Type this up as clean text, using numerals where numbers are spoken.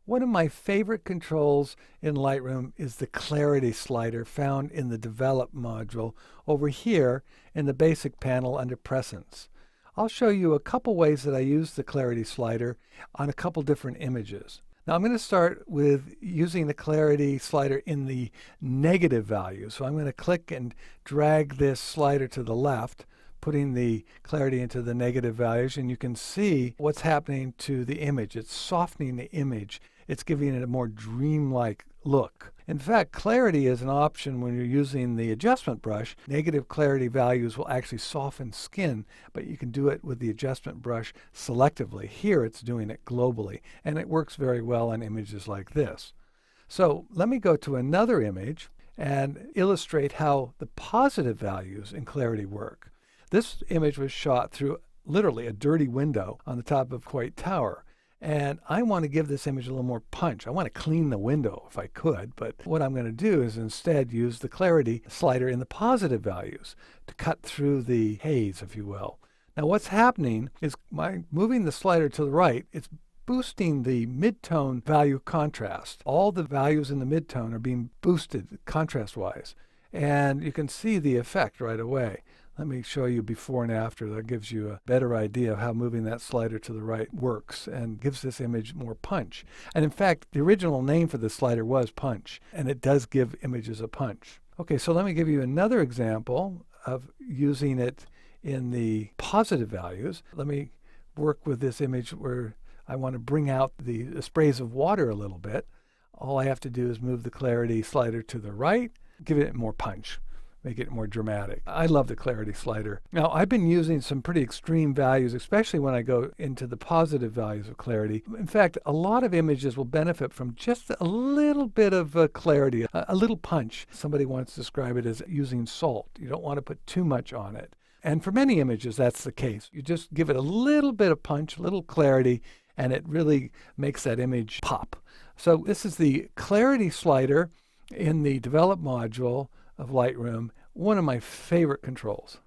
One of my favorite controls in Lightroom is the clarity slider found in the Develop module over here in the Basic panel under Presence. I'll show you a couple ways that I use the clarity slider on a couple different images. Now I'm going to start with using the clarity slider in the negative value. So I'm going to click and drag this slider to the left, putting the clarity into the negative values, and you can see what's happening to the image. It's softening the image. It's giving it a more dreamlike look. In fact, clarity is an option when you're using the adjustment brush. Negative clarity values will actually soften skin, but you can do it with the adjustment brush selectively. Here it's doing it globally, and it works very well on images like this. So let me go to another image and illustrate how the positive values in clarity work. This image was shot through literally a dirty window on the top of Coit Tower. And I want to give this image a little more punch. I want to clean the window if I could, but what I'm going to do is instead use the clarity slider in the positive values to cut through the haze, if you will. Now what's happening is by moving the slider to the right, it's boosting the midtone value contrast. All the values in the midtone are being boosted contrast-wise, and you can see the effect right away. Let me show you before and after. That gives you a better idea of how moving that slider to the right works and gives this image more punch. And in fact, the original name for the slider was punch, and it does give images a punch. Okay, so let me give you another example of using it in the positive values. Let me work with this image where I want to bring out the sprays of water a little bit. All I have to do is move the clarity slider to the right, give it more punch, make it more dramatic. I love the clarity slider. Now, I've been using some pretty extreme values, especially when I go into the positive values of clarity. In fact, a lot of images will benefit from just a little bit of clarity, a little punch. Somebody once described it as using salt. You don't want to put too much on it. And for many images, that's the case. You just give it a little bit of punch, a little clarity, and it really makes that image pop. So this is the clarity slider in the Develop module of Lightroom, one of my favorite controls.